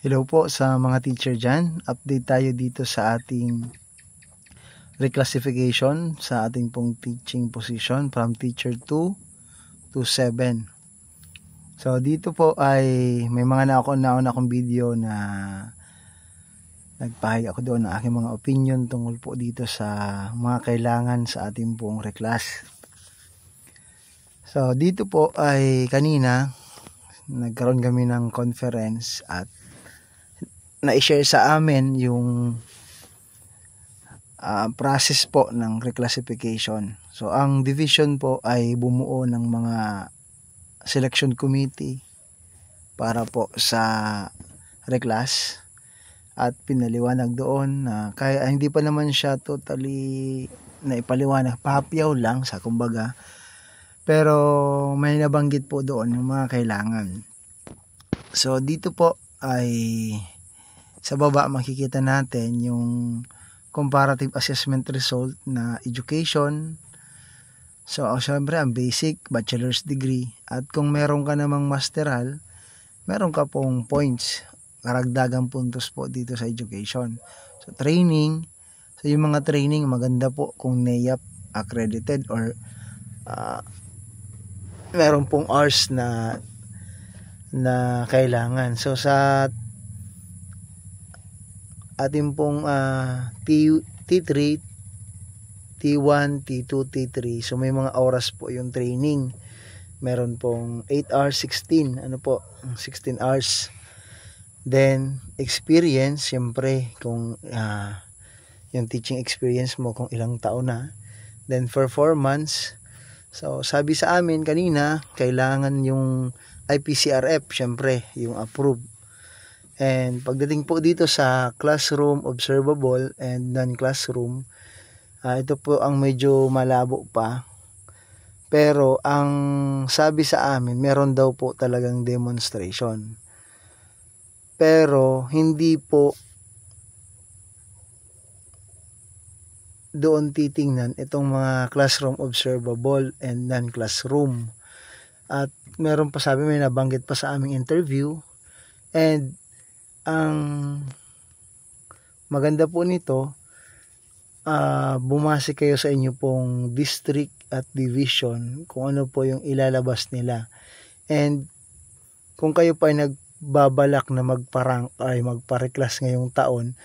Hello po sa mga teacher dyan. Update tayo dito sa ating reclassification sa ating pong teaching position from teacher 2 to 7. So dito po ay may mga nauna akong video na nagpahayag ako doon ng aking mga opinion tungkol po dito sa mga kailangan sa ating pong reclass. So dito po ay kanina nagkaroon kami ng conference at na-share sa amin yung process po ng reclassification. So ang division po ay bumuo ng mga selection committee para po sa reclass at pinaliwanag doon na kaya hindi pa naman siya totally na ipaliwanag, pahapyaw lang sa kumbaga, pero may nabanggit po doon yung mga kailangan. So dito po ay sa baba makikita natin yung comparative assessment result na education. So syempre ang basic, bachelor's degree, at kung meron ka namang masteral, meron ka pong points, karagdagang puntos po dito sa education. So training, so yung mga training maganda po kung NAEAP accredited or meron pong hours na kailangan. So sa ating pong T3, T1, T2, T3, so may mga oras po yung training. Meron pong 8 hours, 16 hours. Then experience, siyempre kung yung teaching experience mo kung ilang taon na. Then performance, so sabi sa amin kanina kailangan yung IPCRF, siyempre yung approved. And pagdating po dito sa classroom, observable, and non-classroom, ito po ang medyo malabo pa. Pero ang sabi sa amin, meron daw po talagang demonstration. Pero hindi po doon titingnan itong mga classroom observable and non-classroom. At meron pa, sabi, may nabanggit pa sa aming interview. And ang maganda po nito, bumase kayo sa inyo pong district at division kung ano po yung ilalabas nila. And kung kayo pa ay nagbabalak na magparang ay magpa-reclass ngayong taon,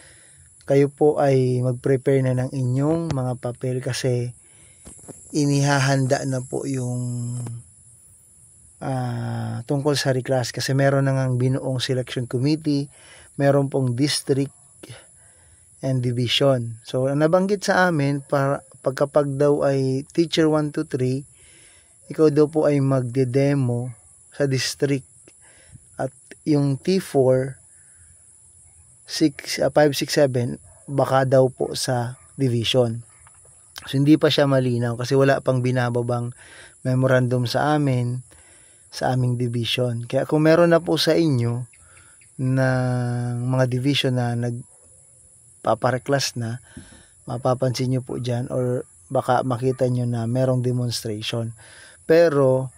kayo po ay mag-prepare na ng inyong mga papel kasi inihahanda na po yung tungkol sa reclass kasi meron na ngang binuong selection committee, meron pong district and division. So nabanggit sa amin para pagkapag daw ay teacher 1 to 3, ikaw daw po ay magde-demo sa district at yung T4 5, 6, 7 baka daw po sa division. So hindi pa siya malinaw kasi wala pang binababang memorandum sa amin sa aming division. Kaya kung meron na po sa inyo na mga division na nagpapareclass na, mapapansin nyo po dyan or baka makita nyo na merong demonstration. Pero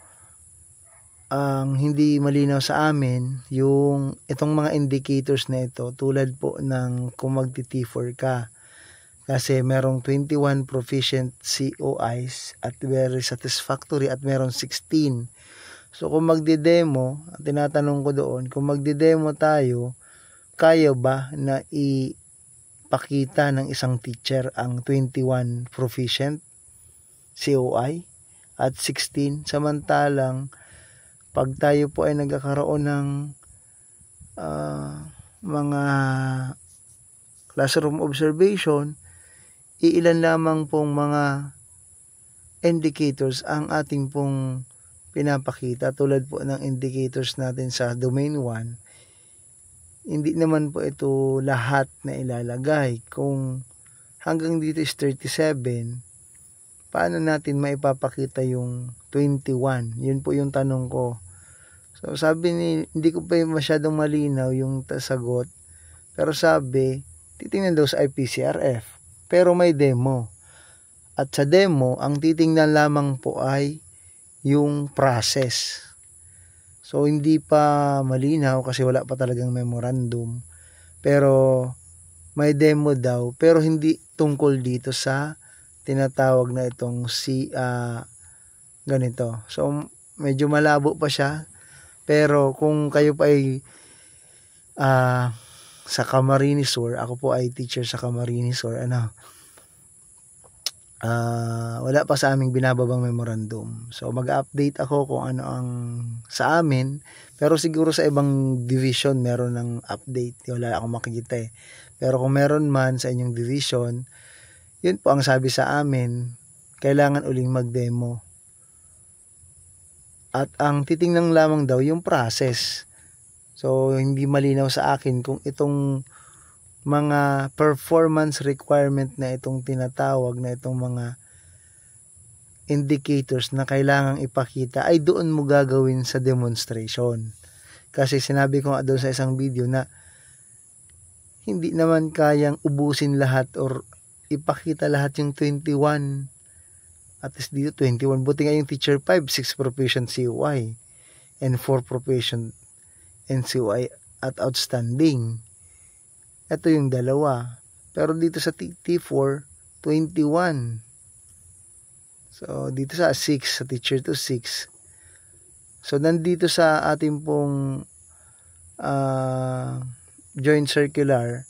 ang hindi malinaw sa amin yung itong mga indicators na ito, tulad po ng kung magti-T4 ka kasi merong 21 proficient COIs at very satisfactory at merong 16. So kung magde-demo, tinatanong ko doon, kung magde-demo tayo, kaya ba na ipakita ng isang teacher ang 21 proficient COI at 16, samantalang pag tayo po ay nagkakaroon ng mga classroom observation, iilan lamang pong mga indicators ang ating pong pinapakita, tulad po ng indicators natin sa domain 1. Hindi naman po ito lahat na ilalagay. Kung hanggang dito is 37, paano natin maipapakita yung 21? Yun po yung tanong ko. So sabi hindi ko pa masyadong malinaw yung sagot, pero sabi titingnan daw sa IPCRF, pero may demo. At sa demo, ang titingnan lamang po ay yung process. So hindi pa malinaw kasi wala pa talagang memorandum. Pero may demo daw, pero hindi tungkol dito sa tinatawag na itong ganito. So medyo malabo pa siya. Pero kung kayo pa ay sa Camarines Sur, ako po ay teacher sa Camarines Sur, wala pa sa aming binababang memorandum. So mag-update ako kung ano ang sa amin, pero siguro sa ibang division meron ng update. Wala akong makikita eh. Pero kung meron man sa inyong division, yun po ang sabi sa amin, kailangan uling mag-demo. At ang titingnan lamang daw yung process. So hindi malinaw sa akin kung itong mga performance requirement na itong tinatawag na itong mga indicators na kailangang ipakita ay doon mo gagawin sa demonstration. Kasi sinabi ko nga doon sa isang video na hindi naman kayang ubusin lahat or ipakita lahat yung 21. At least dito 21. Buti nga yung teacher 5, 6 proficient COI and 4 proficient NCOI at outstanding. Ito yung dalawa. Pero dito sa T4, 21. So, dito sa 6, sa teacher to 6. So, nandito sa ating pong joint circular,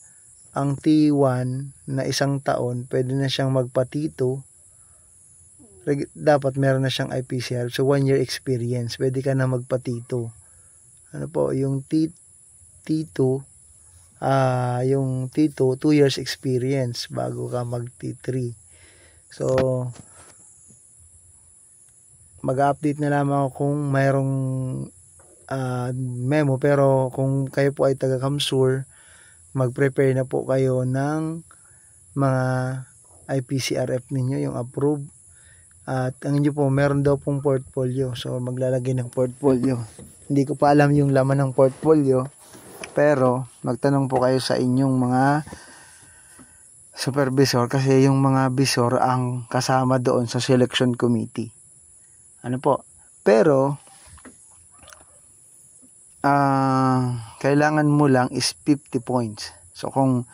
ang T1 na 1 taon, pwede na siyang magpa-T2. Dapat meron na siyang IPCR. So, 1 year experience. Pwede ka na magpa-T2. Ano po, yung T2, yung T2, 2 years experience bago ka mag T3. So, mag-update na lamang ako kung mayroong memo. Pero kung kayo po ay taga-Kamsur, mag-prepare na po kayo ng mga IPCRF ninyo, yung approve. At ang inyo po, meron daw pong portfolio. So, maglalagay ng portfolio. Hindi ko pa alam yung laman ng portfolio. Pero, magtanong po kayo sa inyong mga supervisor kasi yung mga visor ang kasama doon sa selection committee. Ano po? Pero, kailangan mo lang is 50 points. So, kung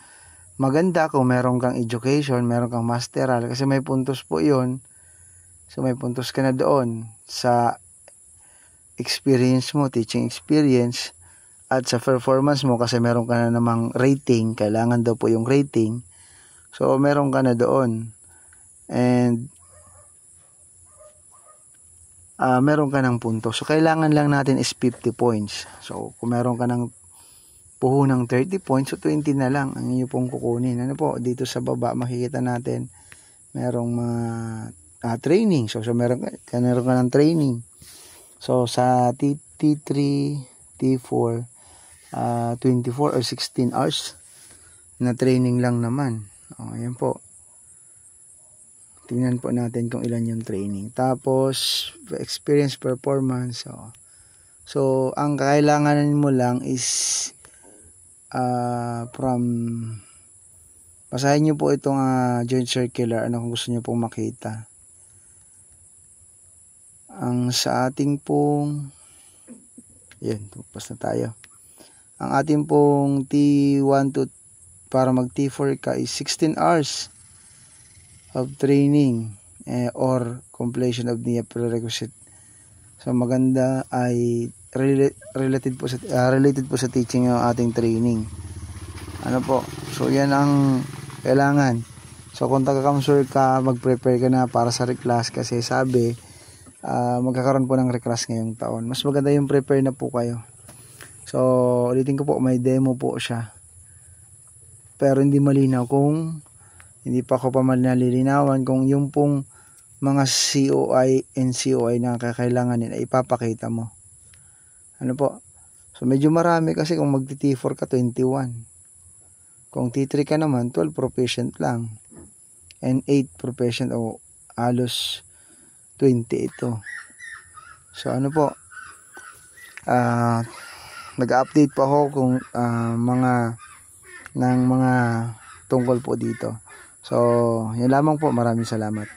maganda, kung meron kang education, meron kang masteral, kasi may puntos po yun. So, may puntos ka na doon sa experience mo, teaching experience, at sa performance mo kasi meron ka na namang rating, kailangan daw po yung rating. So, meron ka na doon. And, meron ka ng punto. So, kailangan lang natin is 50 points. So, kung meron ka ng puhunang 30 points, so 20 na lang ang inyo pong kukunin. Ano po, dito sa baba, makikita natin, merong mga training. So meron ka ng training. So, sa T3, T4, 24 or 16 hours na training lang naman. Ayan po. Tingnan po natin kung ilan yung training. Tapos, experience performance. So ang kailangan mo lang is basahin nyo po itong joint circular. Ano kung gusto nyo pong makita. Ang sa ating pong tupas na tayo. Ang ating pong T1 to para mag T4 ka is 16 hours of training or completion of the prerequisite. So maganda ay related po sa teaching ng ating training. Ano po? So yan ang kailangan. So kung taga-Kamsur ka, mag-prepare ka na para sa reclass kasi sabi magkakaroon po ng reclass ngayong taon. Mas maganda yung prepare na po kayo. So ulitin ko po, may demo po siya. Pero hindi malinaw kung hindi pa ako nalilinawan kung yung pong mga COI and COI na kakailanganin ay ipapakita mo. Ano po? So medyo marami kasi kung magti-T4 ka 21. Kung T3 ka naman 12 proficient lang. And 8 proficient o halos 20 ito. So ano po? Nag-update pa ako kung mga tungkol po dito. So, yan lamang po. Maraming salamat.